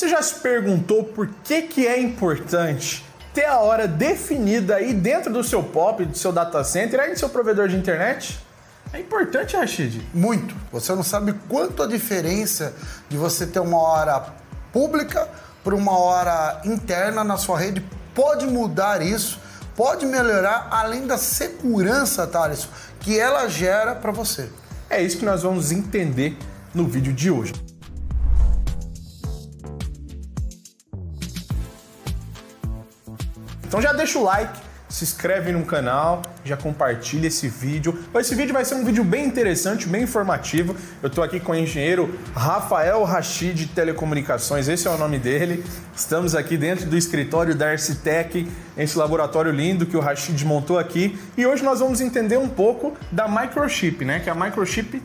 Você já se perguntou por que é importante ter a hora definida aí dentro do seu POP, do seu data center, aí no seu provedor de internet? É importante, Rashid? Muito. Você não sabe quanto a diferença de você ter uma hora pública para uma hora interna na sua rede pode mudar isso, pode melhorar, além da segurança, Thales, que ela gera para você. É isso que nós vamos entender no vídeo de hoje. Então já deixa o like, se inscreve no canal, já compartilha esse vídeo. Esse vídeo vai ser um vídeo bem interessante, bem informativo. Eu estou aqui com o engenheiro Rafael Rashid de Telecomunicações, esse é o nome dele. Estamos aqui dentro do escritório da Arcitec, esse laboratório lindo que o Rashid montou aqui. E hoje nós vamos entender um pouco da Microchip, né? Que a Microchip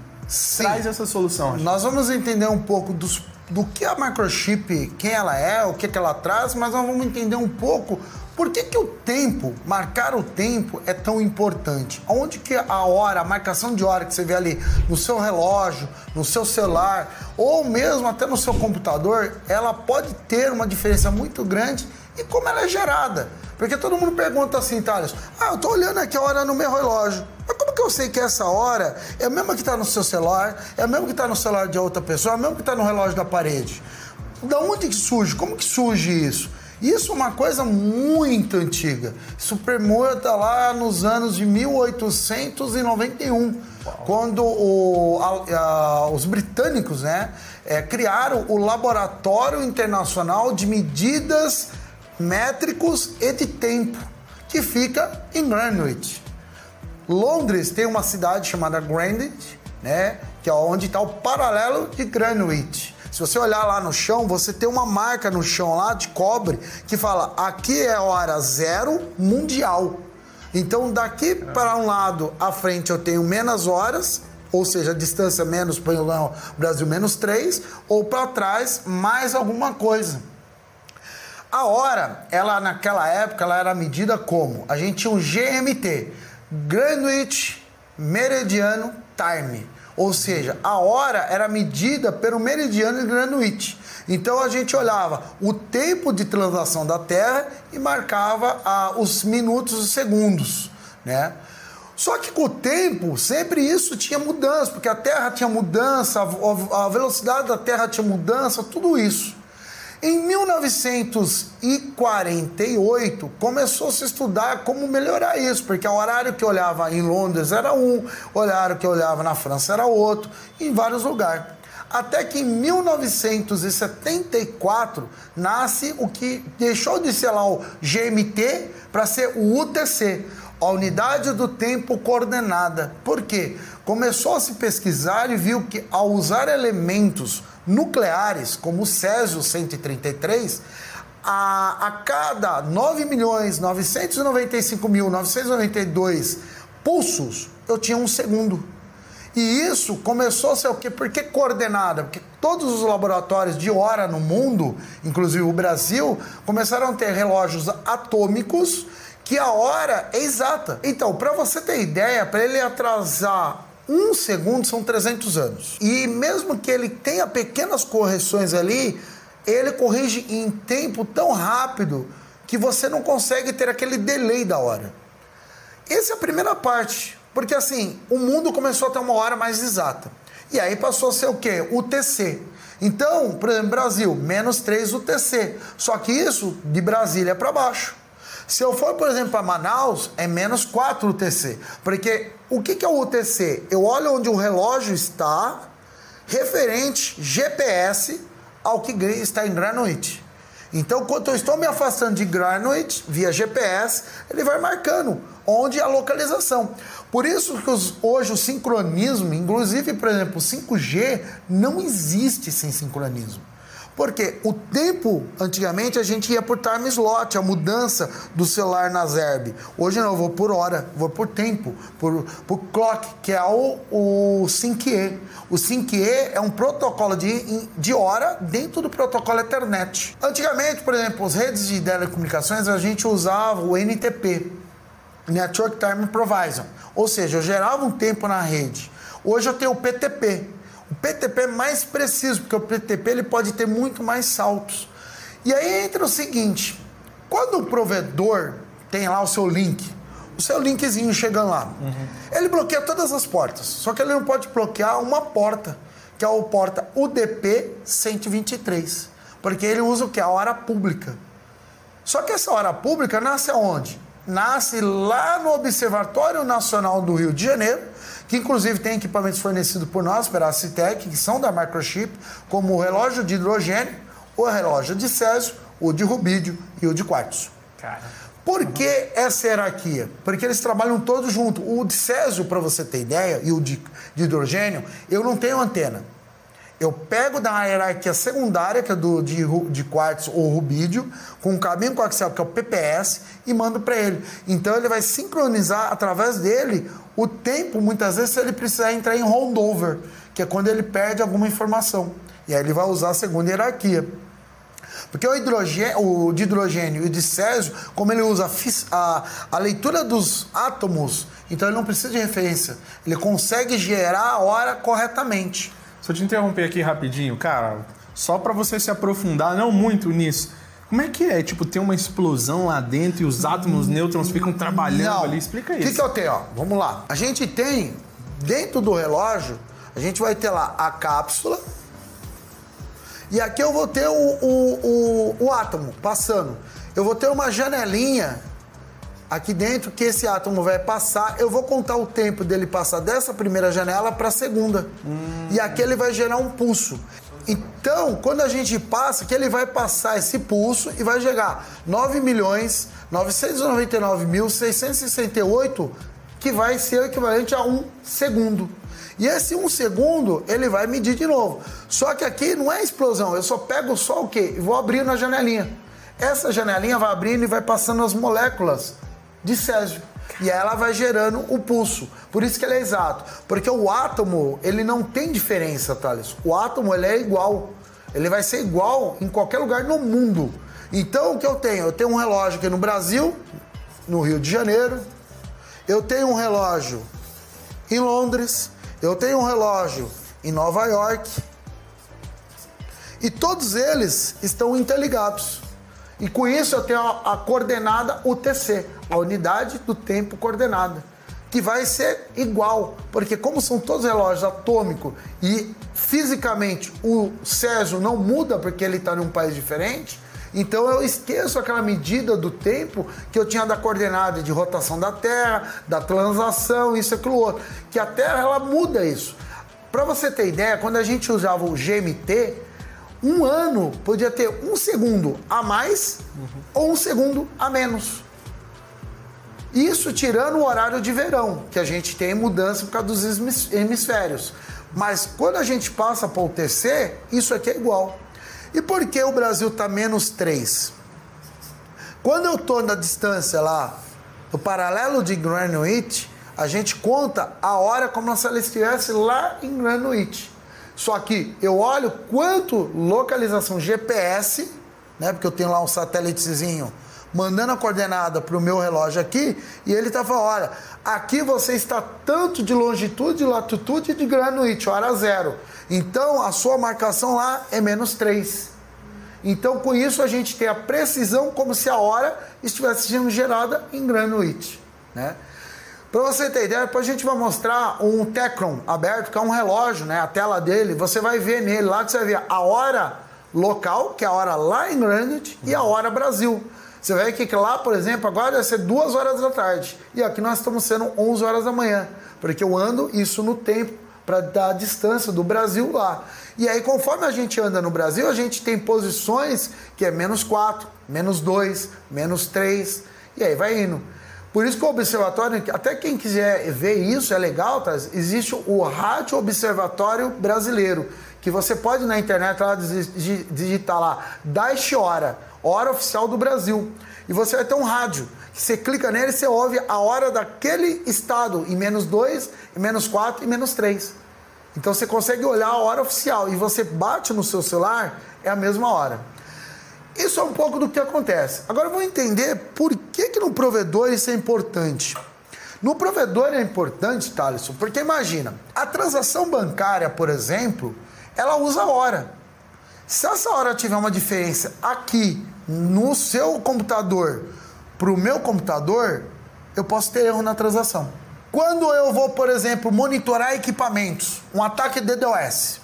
traz essa solução. Rashid. Nós vamos entender um pouco do que a Microchip, quem ela é, o que ela traz, mas nós vamos entender um pouco por que o tempo, marcar o tempo é tão importante. Onde que a hora, a marcação de hora que você vê ali no seu relógio, no seu celular, ou mesmo até no seu computador, ela pode ter uma diferença muito grande e como ela é gerada. Porque todo mundo pergunta assim, Thales, eu tô olhando aqui a hora no meu relógio, mas como que eu sei que essa hora é a mesma que está no seu celular, é a mesma que está no celular de outra pessoa, é a mesma que está no relógio da parede? Da onde que surge? Como que surge isso? Isso é uma coisa muito antiga. Isso remonta lá nos anos de 1891, quando os britânicos, né, criaram o Laboratório Internacional de Medidas Métricos e de Tempo, que fica em Greenwich. Londres tem uma cidade chamada Greenwich, né, que é onde está o paralelo de Greenwich. Se você olhar lá no chão, você tem uma marca no chão lá de cobre que fala, aqui é hora zero mundial. Então daqui para um lado à frente eu tenho menos horas, ou seja, a distância menos para o Brasil menos 3, ou para trás mais alguma coisa. A hora, ela naquela época, ela era medida como? A gente tinha um GMT, Greenwich Meridiano Time. Ou seja, a hora era medida pelo meridiano de Greenwich. Então a gente olhava o tempo de translação da Terra e marcava os minutos e segundos, né? Só que com o tempo, sempre isso tinha mudança, porque a Terra tinha mudança, a velocidade da Terra tinha mudança, tudo isso. Em 1948, começou a se estudar como melhorar isso, porque o horário que eu olhava em Londres era um, o horário que eu olhava na França era outro, em vários lugares. Até que em 1974 nasce o que deixou de ser lá o GMT para ser o UTC, a Unidade do Tempo Coordenada. Por quê? Começou a se pesquisar e viu que ao usar elementos nucleares, como o Césio-133, a cada 9.995.992 pulsos, eu tinha um segundo. E isso começou a ser o quê? Por que coordenada? Porque todos os laboratórios de hora no mundo, inclusive o Brasil, começaram a ter relógios atômicos que a hora é exata. Então, para você ter ideia, para ele atrasar um segundo são 300 anos. E mesmo que ele tenha pequenas correções ali, ele corrige em tempo tão rápido que você não consegue ter aquele delay da hora. Essa é a primeira parte, porque assim, o mundo começou a ter uma hora mais exata. E aí passou a ser o quê? UTC. Então, por exemplo, Brasil, menos 3 UTC. Só que isso de Brasília para baixo. Se eu for, por exemplo, para Manaus, é menos 4 UTC. Porque o que é o UTC? Eu olho onde o relógio está, referente GPS ao que está em Greenwich. Então, quando eu estou me afastando de Greenwich, via GPS, ele vai marcando onde é a localização. Por isso que hoje o sincronismo, inclusive, por exemplo, o 5G, não existe sem sincronismo. Porque o tempo, antigamente, a gente ia por time slot, a mudança do celular na ZERB. Hoje não, eu vou por hora, vou por tempo, por clock, que é o 5E. O 5E é um protocolo de hora dentro do protocolo Ethernet. Antigamente, por exemplo, as redes de telecomunicações, a gente usava o NTP, Network Time Provision. Ou seja, eu gerava um tempo na rede. Hoje eu tenho o PTP. O PTP é mais preciso, porque o PTP ele pode ter muito mais saltos. E aí entra o seguinte, quando o provedor tem lá o seu linkzinho chegando lá, ele bloqueia todas as portas, só que ele não pode bloquear uma porta, que é a porta UDP 123, porque ele usa o que? A hora pública. Só que essa hora pública nasce aonde? Nasce lá no Observatório Nacional do Rio de Janeiro, que inclusive tem equipamentos fornecidos por nós, pela Citec, que são da Microchip, como o relógio de hidrogênio, o relógio de césio, o de rubídio e o de quartzo. Por que essa hierarquia? Porque eles trabalham todos juntos. O de césio, para você ter ideia, e o de hidrogênio, eu não tenho antena. Eu pego da hierarquia secundária, que é de quartzo ou rubídio, com um cabinho coaxial, que é o PPS, e mando para ele. Então ele vai sincronizar através dele o tempo, muitas vezes, se ele precisar entrar em rollover, que é quando ele perde alguma informação. E aí ele vai usar a segunda hierarquia. Porque o de hidrogênio e o de césio, como ele usa a leitura dos átomos, então ele não precisa de referência. Ele consegue gerar a hora corretamente. Se eu te interromper aqui rapidinho, cara, só para você se aprofundar, não muito nisso, como é que é? Tipo, tem uma explosão lá dentro e os átomos, nêutrons ficam trabalhando ali? Explica isso. O que eu tenho? Ó, vamos lá. A gente tem, dentro do relógio, a gente vai ter lá a cápsula e aqui eu vou ter o átomo passando. Eu vou ter uma janelinha aqui dentro que esse átomo vai passar, eu vou contar o tempo dele passar dessa primeira janela para a segunda. E aqui ele vai gerar um pulso. Então, quando a gente passa, que ele vai passar esse pulso e vai chegar 9.999.668, que vai ser o equivalente a 1 segundo. E esse 1 segundo, ele vai medir de novo. Só que aqui não é explosão, eu só pego só o quê? E vou abrindo a janelinha. Essa janelinha vai abrindo e vai passando as moléculas de césio. E ela vai gerando o pulso. Por isso que ele é exato. Porque o átomo, ele não tem diferença, Thales. O átomo, ele é igual. Ele vai ser igual em qualquer lugar no mundo. Então, o que eu tenho? Eu tenho um relógio aqui no Brasil, no Rio de Janeiro. Eu tenho um relógio em Londres. Eu tenho um relógio em Nova York. E todos eles estão interligados. E com isso eu tenho a coordenada UTC, a unidade do tempo coordenada, que vai ser igual, porque como são todos relógios atômicos e fisicamente o césio não muda porque ele está em um país diferente, então eu esqueço aquela medida do tempo que eu tinha da coordenada de rotação da Terra, da translação, isso, aquilo outro, que a Terra ela muda isso. Para você ter ideia, quando a gente usava o GMT, um ano podia ter 1 segundo a mais ou 1 segundo a menos. Isso tirando o horário de verão, que a gente tem mudança por causa dos hemisférios. Mas quando a gente passa para o UTC, isso aqui é igual. E por que o Brasil está -3? Quando eu estou na distância lá, no paralelo de Greenwich, a gente conta a hora como se ela estivesse lá em Greenwich. Só que eu olho quanto localização GPS, né, porque eu tenho lá um satélitezinho mandando a coordenada para o meu relógio aqui, e ele está falando, olha, aqui você está tanto de longitude, latitude de Greenwich, hora zero. Então, a sua marcação lá é -3. Então, com isso, a gente tem a precisão como se a hora estivesse sendo gerada em Greenwich, né? Para você ter ideia, depois a gente vai mostrar um Tecron aberto, que é um relógio, né? A tela dele, você vai ver nele lá, que você vai ver a hora local, que é a hora lá em Greenwich, e a hora Brasil. Você vai ver que lá, por exemplo, agora vai ser 2 horas da tarde. E aqui nós estamos sendo 11 horas da manhã, porque eu ando isso no tempo, para dar a distância do Brasil lá. E aí, conforme a gente anda no Brasil, a gente tem posições que é -4, -2, -3, e aí vai indo. Por isso que o observatório, até quem quiser ver isso, é legal, tá? Existe o Rádio Observatório Brasileiro, que você pode na internet lá, digitar lá, Daish Hora, hora oficial do Brasil. E você vai ter um rádio, que você clica nele e você ouve a hora daquele estado, em -2, em -4 e -3. Então você consegue olhar a hora oficial e você bate no seu celular, é a mesma hora. Isso é um pouco do que acontece. Agora vamos entender por que no provedor isso é importante. No provedor é importante, Thaleson, porque imagina, a transação bancária, por exemplo, ela usa hora. Se essa hora tiver uma diferença aqui no seu computador para o meu computador, eu posso ter erro na transação. Quando eu vou, por exemplo, monitorar equipamentos, um ataque DDoS.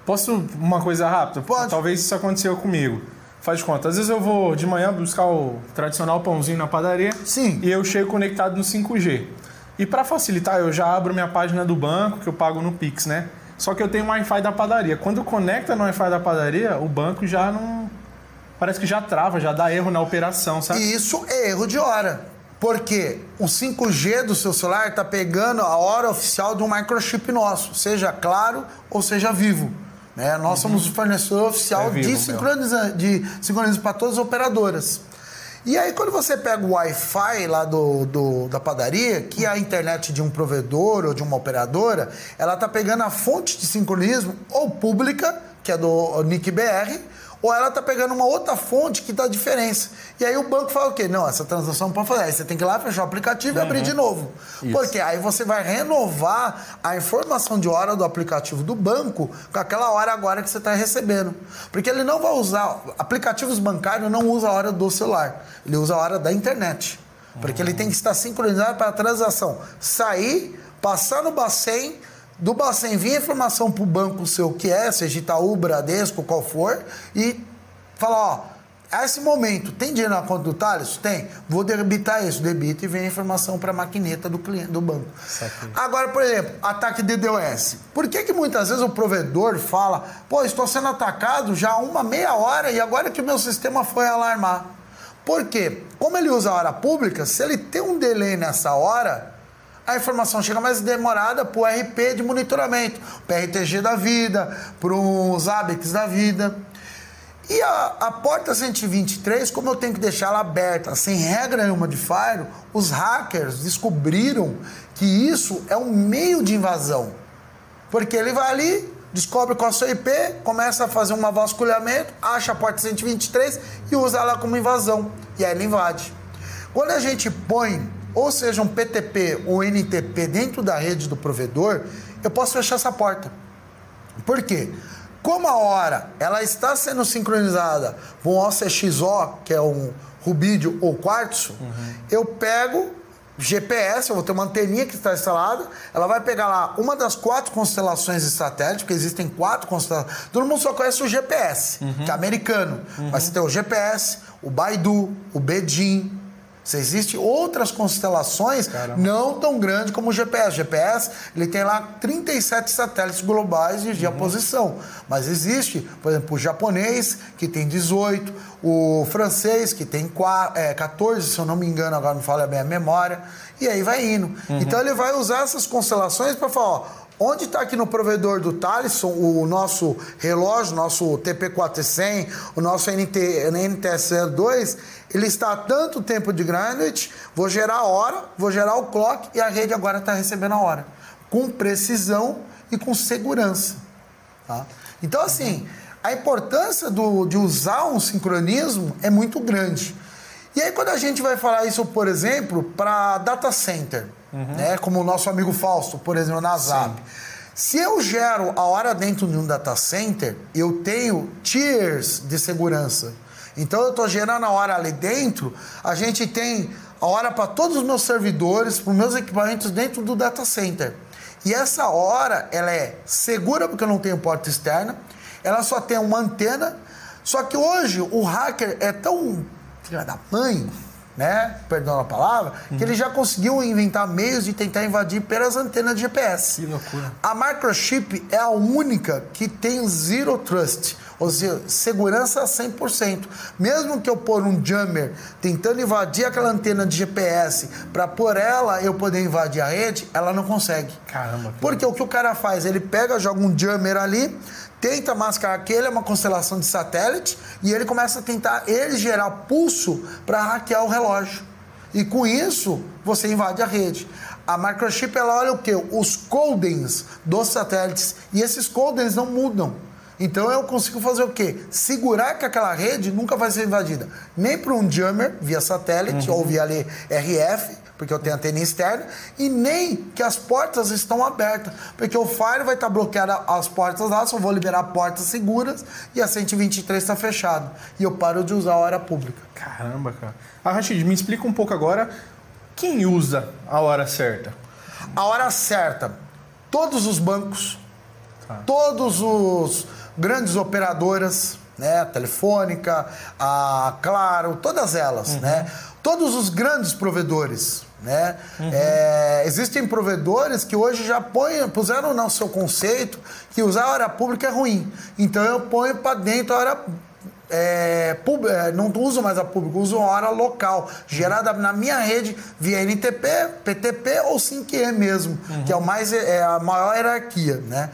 Posso uma coisa rápida? Pode. Talvez isso aconteceu comigo. Faz de conta. Às vezes eu vou de manhã buscar o tradicional pãozinho na padaria. Sim. E eu chego conectado no 5G. E para facilitar, eu já abro minha página do banco, que eu pago no Pix, né? Só que eu tenho o Wi-Fi da padaria. Quando conecta no Wi-Fi da padaria, o banco já não... Parece que já trava, já dá erro na operação, sabe? E isso é erro de hora. Porque o 5G do seu celular está pegando a hora oficial de um microchip nosso, seja Claro ou seja Vivo. Né? Nós somos o fornecedor oficial de sincronismo para todas as operadoras. E aí, quando você pega o Wi-Fi lá da padaria, que é a internet de um provedor ou de uma operadora, ela está pegando a fonte de sincronismo ou pública, que é do NIC-BR, ou ela está pegando uma outra fonte que dá diferença. E aí o banco fala o quê? Não, essa transação não pode fazer. Aí você tem que ir lá, fechar o aplicativo e abrir de novo. Isso. Porque aí você vai renovar a informação de hora do aplicativo do banco com aquela hora agora que você está recebendo. Porque ele não vai usar... Aplicativos bancários não usam a hora do celular. Ele usa a hora da internet. Porque ele tem que estar sincronizado para a transação sair, passar no Bacen, do Bacen vir a informação para o banco seu que é, seja Itaú, Bradesco, qual for, e falar, ó, a esse momento, tem dinheiro na conta do Thales? Tem. Vou debitar isso. Debita e vem a informação para a maquineta do cliente, do banco. Agora, por exemplo, ataque DDoS. Por que muitas vezes o provedor fala, pô, estou sendo atacado já há uma meia hora e agora que o meu sistema foi alarmar? Por quê? Como ele usa a hora pública, se ele tem um delay nessa hora, a informação chega mais demorada para o RP de monitoramento, para o RTG da vida, para os ABEX da vida. E a porta 123, como eu tenho que deixar ela aberta, sem regra nenhuma de firewall, os hackers descobriram que isso é um meio de invasão. Porque ele vai ali, descobre qual é o seu IP, começa a fazer um vasculhamento, acha a porta 123 e usa ela como invasão. E aí ele invade. Quando a gente põe, ou seja, um PTP ou NTP dentro da rede do provedor, eu posso fechar essa porta. Por quê? Como a hora ela está sendo sincronizada com o OCXO, que é um rubídio ou quartzo, eu pego GPS, eu vou ter uma anteninha que está instalada, ela vai pegar lá uma das 4 constelações de satélite, porque existem 4 constelações. Todo mundo só conhece o GPS, que é americano. Mas você tem o GPS, o Baidu, o Bedim. Existem outras constelações não tão grandes como o GPS. O GPS ele tem lá 37 satélites globais de posição. Mas existe, por exemplo, o japonês, que tem 18, o francês, que tem 14, se eu não me engano, agora não falo bem a memória, e aí vai indo. Então ele vai usar essas constelações para falar, ó, onde está aqui no provedor do Thaleson o nosso relógio, nosso TP400, o nosso NTS-02, ele está a tanto tempo de Greenwich, vou gerar a hora, vou gerar o clock e a rede agora está recebendo a hora. Com precisão e com segurança. Tá? Então, assim, a importância de usar um sincronismo é muito grande. E aí, quando a gente vai falar isso, por exemplo, para data center, né, como o nosso amigo Fausto, por exemplo, na Zap. Se eu gero a hora dentro de um data center, eu tenho tiers de segurança. Então, eu estou gerando a hora ali dentro, a gente tem a hora para todos os meus servidores, para os meus equipamentos dentro do data center. E essa hora, ela é segura porque eu não tenho porta externa, ela só tem uma antena, só que hoje o hacker é tão filha da mãe, né? Perdão a palavra, que ele já conseguiu inventar meios de tentar invadir pelas antenas de GPS. Que loucura. A Microchip é a única que tem Zero Trust, ou seja, segurança 100%. Mesmo que eu pôr um jammer tentando invadir aquela antena de GPS para por ela eu poder invadir a rede, ela não consegue. Caramba. Porque o que o cara faz? Ele pega, joga um jammer ali, tenta mascarar aquele, é uma constelação de satélite, e ele começa a tentar gerar pulso para hackear o relógio. E com isso, você invade a rede. A Microchip, ela olha o quê? Os codens dos satélites. E esses codens não mudam. Então eu consigo fazer o quê? Segurar que aquela rede nunca vai ser invadida. Nem por um jammer via satélite ou via ali RF, porque eu tenho antena externa, e nem que as portas estão abertas, porque o Fire vai estar bloqueado as portas lá, só vou liberar portas seguras e a 123 está fechado. E eu paro de usar a hora pública. Caramba, cara. Rashid, me explica um pouco agora, quem usa a hora certa? A hora certa, todos os bancos, todos os grandes operadoras, né, a Telefônica, a Claro, todas elas, né? Todos os grandes provedores, né? Existem provedores que hoje já puseram no seu conceito que usar a hora pública é ruim. Então eu ponho para dentro a hora não uso mais a pública, uso a hora local, gerada na minha rede via NTP, PTP ou 5E mesmo, que é a maior hierarquia, né?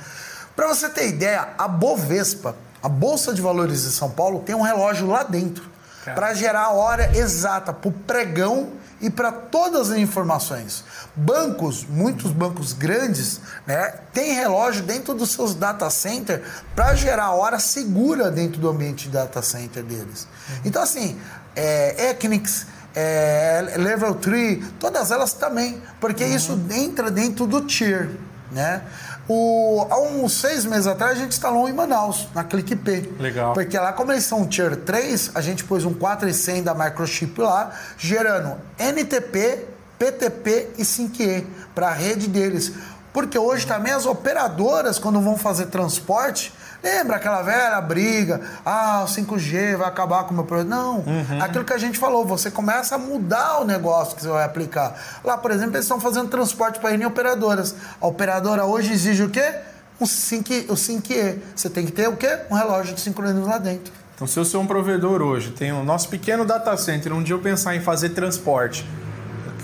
Para você ter ideia, a Bovespa, a Bolsa de Valores de São Paulo, tem um relógio lá dentro para gerar a hora exata para o pregão e para todas as informações. Bancos, muitos bancos grandes, né, tem relógio dentro dos seus data centers para gerar a hora segura dentro do ambiente de data center deles. Então, assim, Equinix, Level 3, todas elas também, porque isso entra dentro do tier, né? Há uns 6 meses atrás a gente instalou em Manaus, na ClickP. Legal. Porque lá, como eles são Tier 3, a gente pôs um 4100 da Microchip lá, gerando NTP, PTP e 5E para a rede deles. Porque hoje também as operadoras, quando vão fazer transporte, lembra aquela velha briga? O 5G vai acabar com o meu produto. Não, aquilo que a gente falou, você começa a mudar o negócio que você vai aplicar. Lá, por exemplo, eles estão fazendo transporte para ir em operadoras. A operadora hoje exige o quê? O 5E. Você tem que ter o quê? Um relógio de sincronismo lá dentro. Então, se eu sou um provedor hoje, tem o nosso pequeno data center, um dia eu pensar em fazer transporte,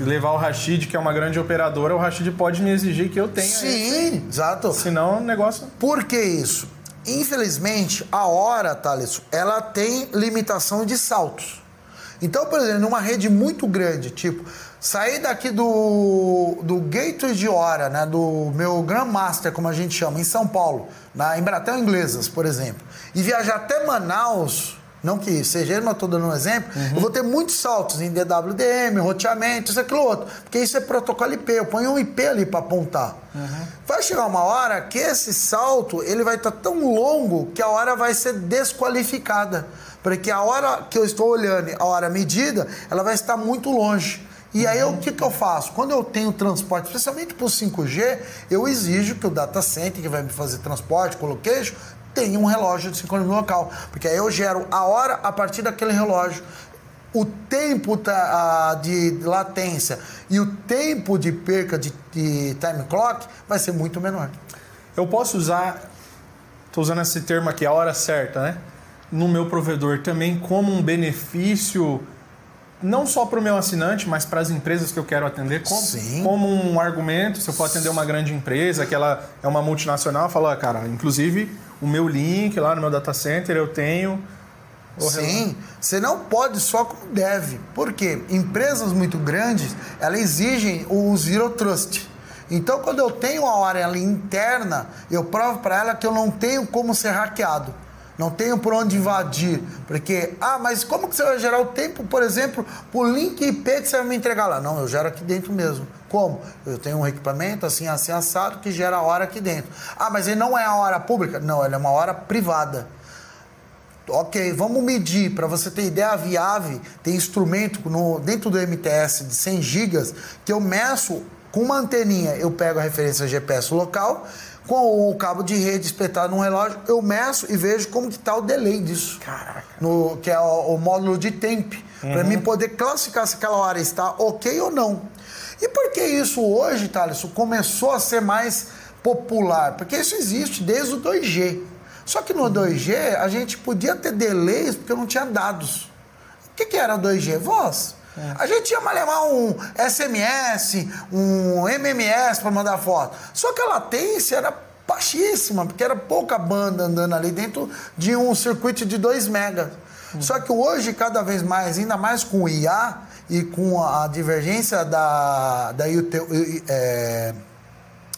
levar o Rashid, que é uma grande operadora, o Rashid pode me exigir que eu tenha. Sim, exato. Senão o negócio... Por que isso? Infelizmente, a hora, Thales, ela tem limitação de saltos. Então, por exemplo, numa rede muito grande, tipo, sair daqui do gateway de hora, né, do meu Grandmaster, como a gente chama, em São Paulo, na Embratel Inglesas, por exemplo, e viajar até Manaus, não que seja ele, mas estou dando um exemplo, eu vou ter muitos saltos em DWDM, roteamento, isso, aquilo, outro, porque isso é protocolo IP, eu ponho um IP ali para apontar. Vai chegar uma hora que esse salto, ele vai estar tão longo que a hora vai ser desqualificada, porque a hora que eu estou olhando, a hora medida, ela vai estar muito longe. E aí, o que eu faço? Quando eu tenho transporte, especialmente para o 5G, eu exijo que o data center, que vai me fazer transporte, colocation, tenha um relógio de sincronismo local. Porque aí eu gero a hora a partir daquele relógio. O tempo de latência e o tempo de perca de time clock vai ser muito menor. Eu posso usar, estou usando esse termo aqui, a hora certa, né? No meu provedor também como um benefício, não só para o meu assinante, mas para as empresas que eu quero atender, como um argumento. Se eu for atender uma grande empresa, que ela é uma multinacional, eu falo, cara, inclusive o meu link lá no meu data center eu tenho... Sim, você não pode só como deve. Por quê? Empresas muito grandes, elas exigem o Zero Trust. Então, quando eu tenho a hora ali interna, eu provo para ela que eu não tenho como ser hackeado. Não tenho por onde invadir. Porque, mas como que você vai gerar o tempo, por exemplo, pro link IP que você vai me entregar lá? Não, eu gero aqui dentro mesmo. Como? Eu tenho um equipamento assim assado que gera a hora aqui dentro. Mas ele não é a hora pública? Não, ele é uma hora privada. Ok, vamos medir. Para você ter ideia, a Viave tem instrumento dentro do MTS de 100 GB que eu meço com uma anteninha. Eu pego a referência GPS local, com o cabo de rede espetado num relógio, eu meço e vejo como que está o delay disso. Caraca. Que é o módulo de temp, para mim poder classificar se aquela hora está ok ou não. E por que isso hoje, Thales, começou a ser mais popular? Porque isso existe desde o 2G. Só que no 2G a gente podia ter delays porque não tinha dados. O que era 2G? Voz. A gente ia levar um SMS, um MMS para mandar foto. Só que a latência era baixíssima, porque era pouca banda andando ali dentro de um circuito de 2 megas. Só que hoje, cada vez mais, ainda mais com o IA e com a divergência da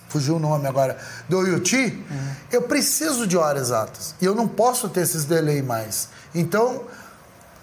fugiu o nome agora, do IoT, eu preciso de horas exatas. E eu não posso ter esses delay mais. Então,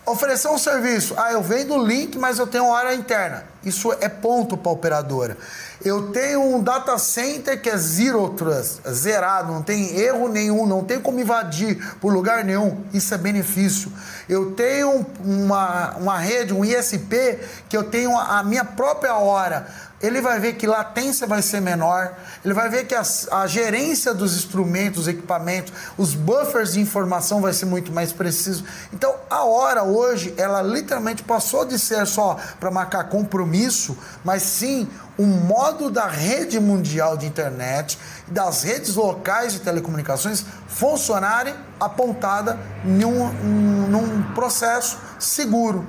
Oferecer um serviço. Eu vendo o link, mas eu tenho hora interna. Isso é ponto para a operadora. Eu tenho um data center que é zero trust, zerado, não tem erro nenhum, não tem como invadir por lugar nenhum. Isso é benefício. Eu tenho uma rede, um ISP, que eu tenho a minha própria hora. Ele vai ver que latência vai ser menor, ele vai ver que a gerência dos instrumentos, equipamentos, os buffers de informação vai ser muito mais preciso. Então, a hora hoje, ela literalmente passou de ser só para marcar compromisso, mas sim um modo da rede mundial de internet, das redes locais de telecomunicações funcionarem apontada num processo seguro.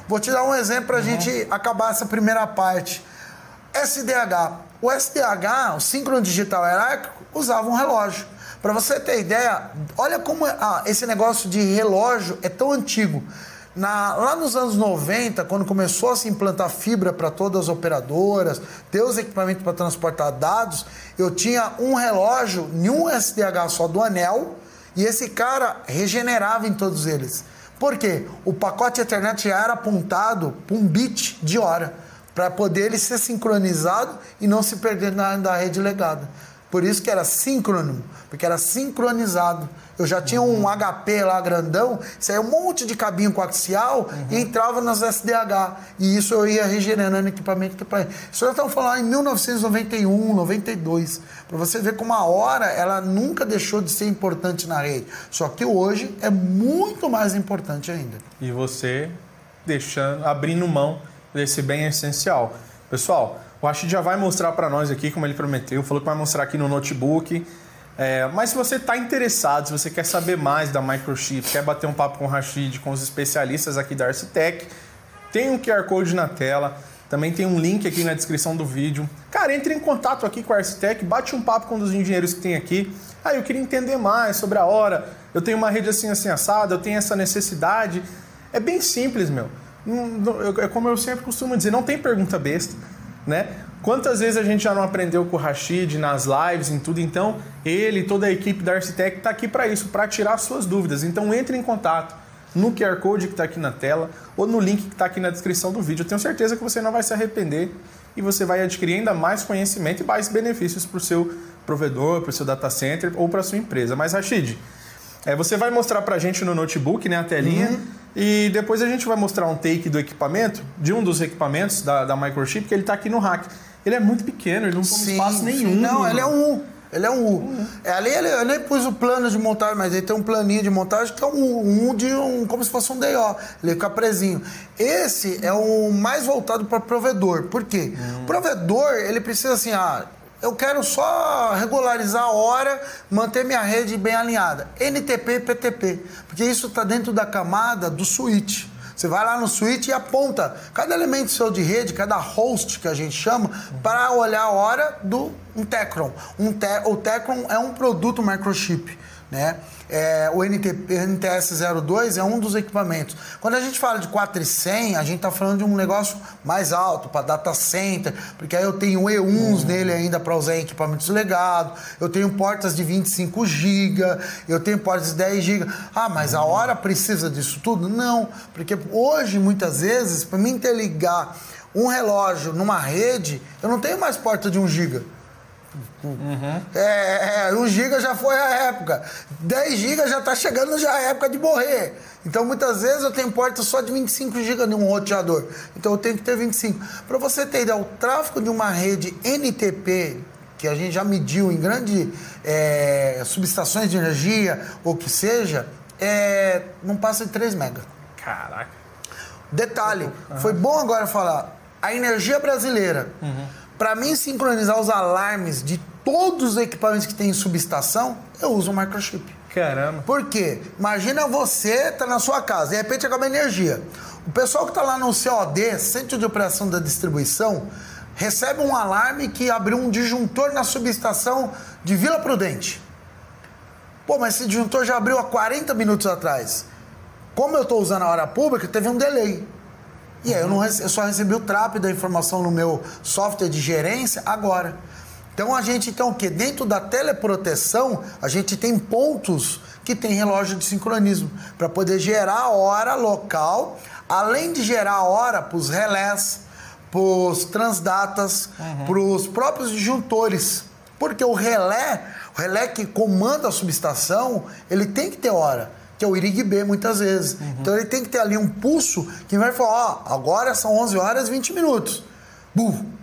Vou te dar um exemplo para a gente acabar essa primeira parte. SDH. O SDH, o síncrono digital hierárquico, usava um relógio. Para você ter ideia, olha como esse negócio de relógio é tão antigo. Lá nos anos 90, quando começou a se implantar fibra para todas as operadoras, ter os equipamentos para transportar dados, eu tinha um relógio em um SDH só do anel, e esse cara regenerava em todos eles. Por quê? O pacote Ethernet já era apontado para um bit de hora, para poder ele ser sincronizado e não se perder na rede legada. Por isso que era síncrono, porque era sincronizado. Eu já tinha um HP lá grandão, saía um monte de cabinho coaxial e entrava nas SDH. E isso eu ia regenerando equipamento. Isso nós estamos falando em 1991, 92. Para você ver como a hora, ela nunca deixou de ser importante na rede. Só que hoje é muito mais importante ainda. E você abrindo mão desse bem essencial. Pessoal, o Rashid já vai mostrar para nós aqui, como ele prometeu, falou que vai mostrar aqui no notebook. Mas se você está interessado, se você quer saber mais da Microchip, quer bater um papo com o Rashid, com os especialistas aqui da Arcitec, tem um QR Code na tela, também tem um link aqui na descrição do vídeo. Cara, entre em contato aqui com a Arcitec, bate um papo com um dos engenheiros que tem aqui. Eu queria entender mais sobre a hora, eu tenho uma rede assim assada, eu tenho essa necessidade. É bem simples, meu. É como eu sempre costumo dizer, não tem pergunta besta, né? Quantas vezes a gente já não aprendeu com o Rashid nas lives, em tudo? Então, ele e toda a equipe da Arcitec está aqui para isso, para tirar suas dúvidas. Então, entre em contato no QR Code que está aqui na tela ou no link que está aqui na descrição do vídeo. Eu tenho certeza que você não vai se arrepender e você vai adquirir ainda mais conhecimento e mais benefícios para o seu provedor, para o seu data center ou para a sua empresa. Mas, Rashid, você vai mostrar para a gente no notebook, né, a telinha, e depois a gente vai mostrar um take do equipamento, de um dos equipamentos da Microchip, que ele está aqui no rack. Ele é muito pequeno, ele não toma espaço nenhum. Não, ele é um U. Ele é um U. Ali eu nem pus o plano de montagem, mas ele tem um planinho de montagem que é como se fosse um DO. Ele fica presinho. Esse é o mais voltado para provedor. Por quê? O provedor, ele precisa assim, eu quero só regularizar a hora, manter minha rede bem alinhada. NTP e PTP, porque isso está dentro da camada do switch. Você vai lá no switch e aponta cada elemento seu de rede, cada host que a gente chama, para olhar a hora do Tecron. O Tecron é um produto Microchip, né? O NTS-02 é um dos equipamentos. Quando a gente fala de 4100, a gente está falando de um negócio mais alto, para data center, porque aí eu tenho E1s nele ainda para usar em equipamentos legados, eu tenho portas de 25 GB, eu tenho portas de 10 GB. Mas a hora precisa disso tudo? Não, porque hoje, muitas vezes, para mim interligar um relógio numa rede, eu não tenho mais porta de 1 GB. 1 GB já foi a época, 10 GB já está chegando já a época de morrer. Então muitas vezes eu tenho porta só de 25 GB em um roteador, então eu tenho que ter 25. Para você ter ideia, o tráfego de uma rede NTP, que a gente já mediu em grandes subestações de energia ou que seja, não passa de 3 MB. Caraca. Detalhe, foi bom agora falar, a energia brasileira, para mim sincronizar os alarmes de todos os equipamentos que tem em subestação, eu uso o Microchip. Caramba. Por quê? Imagina você tá na sua casa, de repente acaba a energia. O pessoal que tá lá no COD, Centro de Operação da Distribuição, recebe um alarme que abriu um disjuntor na subestação de Vila Prudente. Mas esse disjuntor já abriu há 40 minutos atrás. Como eu tô usando a hora pública, teve um delay. E aí eu só recebi o trap da informação no meu software de gerência agora. Então a gente tem o quê? Dentro da teleproteção, a gente tem pontos que tem relógio de sincronismo para poder gerar a hora local, além de gerar a hora para os relés, para os transdatas, para os próprios disjuntores. Porque o relé que comanda a subestação, ele tem que ter hora, que é o IRIG-B muitas vezes. Então ele tem que ter ali um pulso que vai falar, ó, agora são 11 horas e 20 minutos.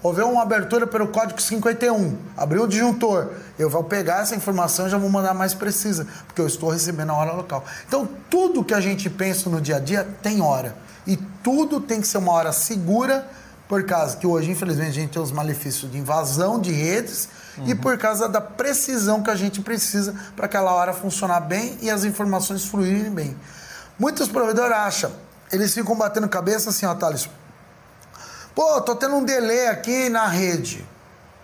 Houve uma abertura pelo código 51, abriu o disjuntor. Eu vou pegar essa informação e já vou mandar mais precisa, porque eu estou recebendo a hora local. Então, tudo que a gente pensa no dia a dia tem hora. E tudo tem que ser uma hora segura, por causa que hoje, infelizmente, a gente tem os malefícios de invasão de redes e por causa da precisão que a gente precisa para aquela hora funcionar bem e as informações fluírem bem. Muitos provedores acham, eles ficam batendo cabeça assim, ó, Thales, pô, tô tendo um delay aqui na rede.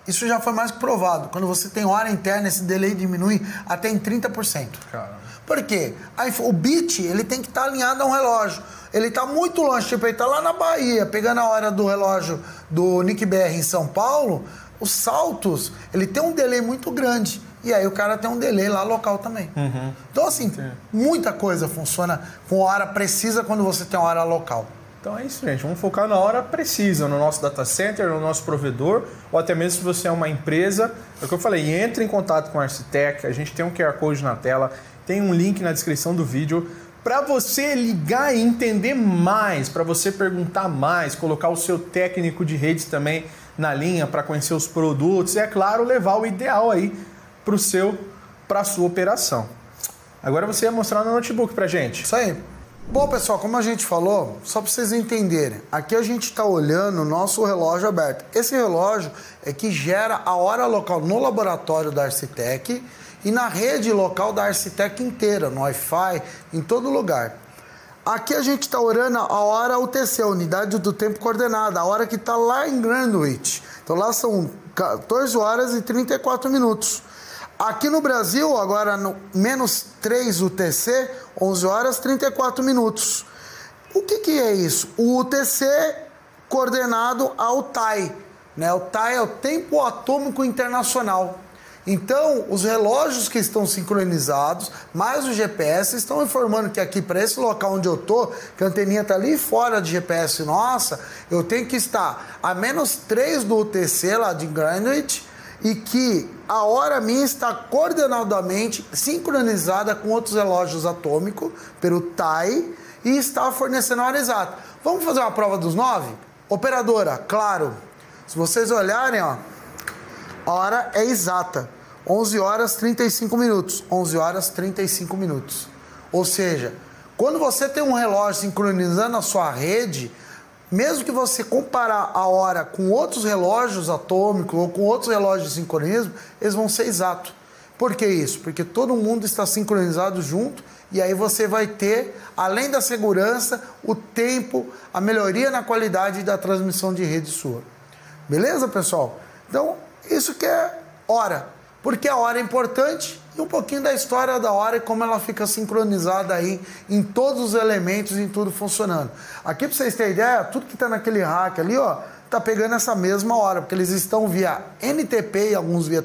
Isso já foi mais que provado. Quando você tem hora interna, esse delay diminui até em 30%. Caramba. Por quê? O bit, ele tem que estar alinhado a um relógio. Ele está muito longe, tipo, ele está lá na Bahia, pegando a hora do relógio do NIC-BR em São Paulo, os saltos, ele tem um delay muito grande. E aí o cara tem um delay lá local também. Então, assim, muita coisa funciona com hora precisa quando você tem uma hora local. Então é isso, gente. Vamos focar na hora precisa, no nosso data center, no nosso provedor, ou até mesmo se você é uma empresa. É o que eu falei, entre em contato com a Arcitec, a gente tem um QR Code na tela, tem um link na descrição do vídeo, para você ligar e entender mais, para você perguntar mais, colocar o seu técnico de redes também na linha para conhecer os produtos e, é claro, levar o ideal aí para a sua operação. Agora você ia mostrar no notebook para gente. Isso aí. Bom, pessoal, como a gente falou, só para vocês entenderem, aqui a gente está olhando o nosso relógio aberto. Esse relógio é que gera a hora local no laboratório da Arcitec e na rede local da Arcitec inteira, no Wi-Fi, em todo lugar. Aqui a gente está olhando a hora UTC, Unidade do Tempo Coordenada, a hora que está lá em Greenwich. Então lá são 14 horas e 34 minutos. Aqui no Brasil, agora no menos 3 UTC, 11 horas e 34 minutos. O que é isso? O UTC coordenado ao TAI. Né? O TAI é o Tempo Atômico Internacional. Então, os relógios que estão sincronizados, mais o GPS, estão informando que aqui, para esse local onde eu estou, que a anteninha está ali fora de GPS nossa, eu tenho que estar a menos 3 do UTC lá de Greenwich, e que a hora minha está coordenadamente sincronizada com outros relógios atômicos, pelo TAI, e está fornecendo a hora exata. Vamos fazer uma prova dos 9? Operadora, claro. Se vocês olharem, ó, a hora é exata. 11 horas 35 minutos. 11 horas 35 minutos. Ou seja, quando você tem um relógio sincronizando a sua rede, mesmo que você comparar a hora com outros relógios atômicos ou com outros relógios de sincronismo, eles vão ser exatos. Por que isso? Porque todo mundo está sincronizado junto e aí você vai ter, além da segurança, o tempo, a melhoria na qualidade da transmissão de rede sua. Beleza, pessoal? Então, isso que é hora. Porque a hora é importante e um pouquinho da história da hora e como ela fica sincronizada aí em todos os elementos, em tudo funcionando. Aqui, para vocês terem ideia, tudo que está naquele rack ali, ó, tá pegando essa mesma hora, porque eles estão via NTP e alguns via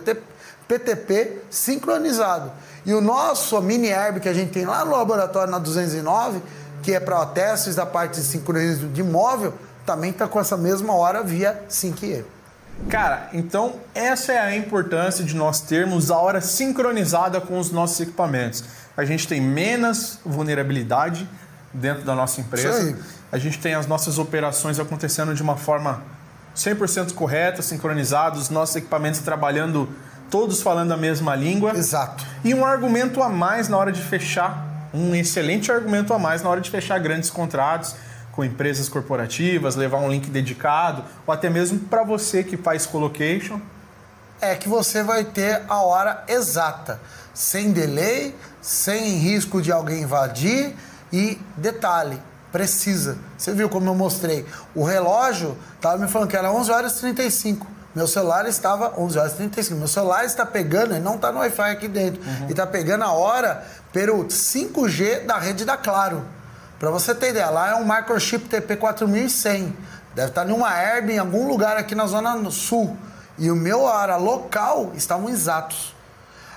PTP sincronizado. E o nosso mini herb que a gente tem lá no laboratório na 209, que é para testes da parte de sincronismo de móvel, também está com essa mesma hora via SyncE. Cara, então essa é a importância de nós termos a hora sincronizada com os nossos equipamentos. A gente tem menos vulnerabilidade dentro da nossa empresa. A gente tem as nossas operações acontecendo de uma forma 100% correta, sincronizados, os nossos equipamentos trabalhando, todos falando a mesma língua. Exato. E um argumento a mais na hora de fechar, um excelente argumento a mais na hora de fechar grandes contratos com empresas corporativas, levar um link dedicado, ou até mesmo para você que faz colocation. É que você vai ter a hora exata, sem delay, sem risco de alguém invadir e, detalhe, precisa. Você viu como eu mostrei? O relógio estava me falando que era 11 horas e 35. Meu celular estava 11 horas e 35. Meu celular está pegando, ele não está no Wi-Fi aqui dentro, ele está pegando a hora pelo 5G da rede da Claro. Para você ter ideia, lá é um microchip TP4100. Deve estar em uma herb em algum lugar aqui na Zona Sul. e o meu hora local estavam exatos.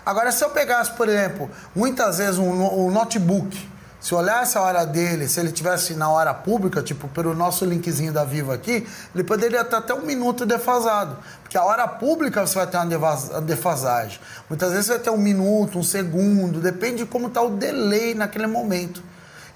Agora, se eu pegasse, por exemplo, muitas vezes um notebook, se eu olhasse a hora dele, se ele tivesse na hora pública, tipo pelo nosso linkzinho da Vivo aqui, ele poderia estar até 1 minuto defasado. Porque a hora pública você vai ter uma defasagem. Muitas vezes você vai ter 1 minuto, 1 segundo, depende de como está o delay naquele momento.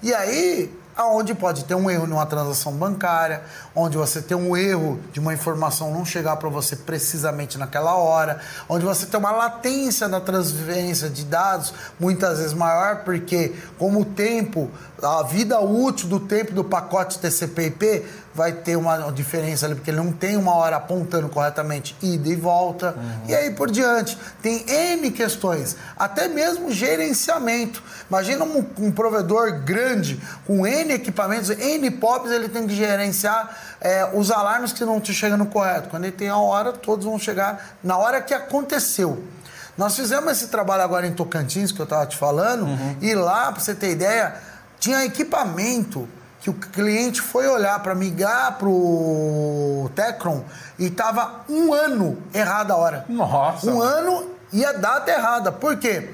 E aí, aonde pode ter um erro numa transação bancária, onde você tem um erro de uma informação não chegar para você precisamente naquela hora, onde você tem uma latência na transferência de dados muitas vezes maior, porque como o tempo, a vida útil do tempo do pacote TCP/IP vai ter uma diferença ali, porque ele não tem uma hora apontando corretamente ida e volta, e aí por diante. Tem N questões, até mesmo gerenciamento. Imagina um provedor grande, com N equipamentos, N POPs, ele tem que gerenciar os alarmes que não estão chegando correto. Quando ele tem a hora, todos vão chegar na hora que aconteceu. Nós fizemos esse trabalho agora em Tocantins, que eu estava te falando, e lá, para você ter ideia, tinha equipamento que o cliente foi olhar para migrar para o Tecron e estava 1 ano errada a hora. Nossa! 1 ano e a data errada. Por quê?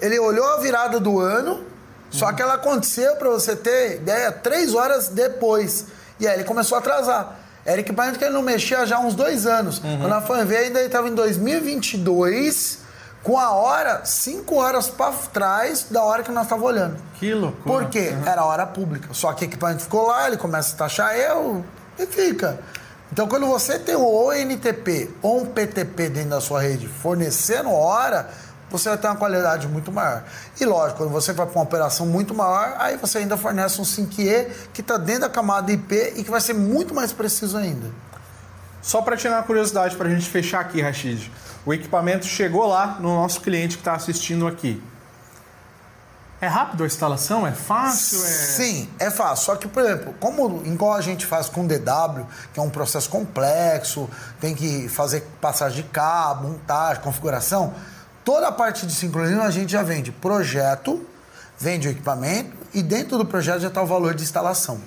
Ele olhou a virada do ano, só que ela aconteceu, para você ter ideia, 3 horas depois. E aí ele começou a atrasar. Era equipamento que ele não mexia já há uns 2 anos. Quando ela foi ver, ainda estava em 2022... com a hora, 5 horas para trás da hora que nós estávamos olhando. Que loucura. Por quê? Era hora pública. Só que o equipamento ficou lá, ele começa a taxar erro e fica. Então, quando você tem um ONTP ou um PTP dentro da sua rede fornecendo hora, você vai ter uma qualidade muito maior. E lógico, quando você vai para uma operação muito maior, aí você ainda fornece um 5E que está dentro da camada IP e que vai ser muito mais preciso ainda. Só para tirar uma curiosidade, para a gente fechar aqui, Rachid. O equipamento chegou lá no nosso cliente que está assistindo aqui. É rápido a instalação? É fácil? Sim, é fácil. Só que, por exemplo, como igual a gente faz com DW, que é um processo complexo, tem que fazer passagem de cabo, montagem, configuração, toda a parte de sincronismo a gente já vende projeto, vende o equipamento e dentro do projeto já está o valor de instalação.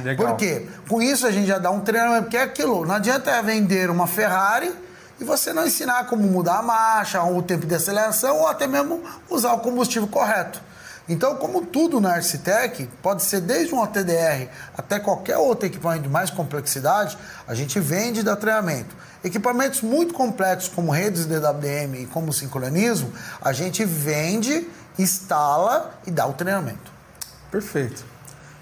Legal. Por quê? Com isso a gente já dá um treinamento, porque é aquilo, não adianta vender uma Ferrari e você não ensinar como mudar a marcha, o tempo de aceleração ou até mesmo usar o combustível correto. Então, como tudo na Arcitec, pode ser desde um OTDR até qualquer outro equipamento de mais complexidade, a gente vende e dá treinamento. Equipamentos muito complexos como redes DWDM e como sincronismo, a gente vende, instala e dá o treinamento. Perfeito.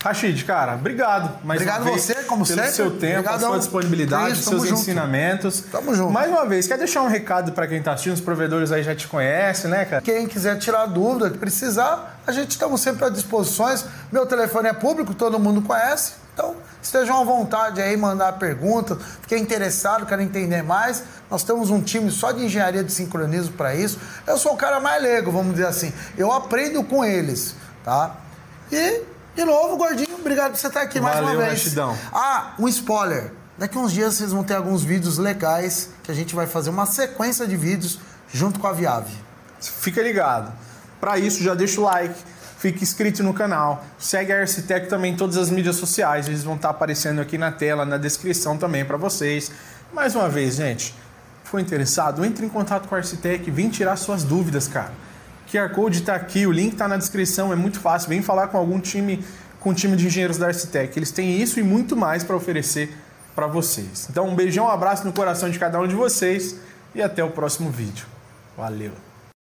Rachid, cara, obrigado. Obrigado a você, como sempre. Pelo seu tempo, a sua disponibilidade, seus ensinamentos. Tamo junto. Mais uma vez, quer deixar um recado para quem está assistindo? Os provedores aí já te conhecem, né, cara? Quem quiser tirar dúvida, que precisar, a gente estamos sempre à disposição. Meu telefone é público, todo mundo conhece. Então, estejam à vontade aí, mandar perguntas. Fiquei interessado, quero entender mais. Nós temos um time só de engenharia de sincronismo para isso. Eu sou o cara mais leigo, vamos dizer assim. Eu aprendo com eles, tá? E, de novo, Gordinho, obrigado por você estar aqui mais uma vez. Gratidão. Ah, um spoiler. Daqui uns dias vocês vão ter alguns vídeos legais que a gente vai fazer uma sequência de vídeos junto com a Viave. Fica ligado. Para isso, já deixa o like, fique inscrito no canal, segue a Arcitec também em todas as mídias sociais, eles vão estar aparecendo aqui na tela, na descrição também para vocês. Mais uma vez, gente, foi interessado? Entre em contato com a Arcitec, vem tirar suas dúvidas, cara. QR Code está aqui, o link está na descrição, é muito fácil. Vem falar com algum time, com o time de engenheiros da Arcitec. Eles têm isso e muito mais para oferecer para vocês. Então, um beijão, um abraço no coração de cada um de vocês e até o próximo vídeo. Valeu!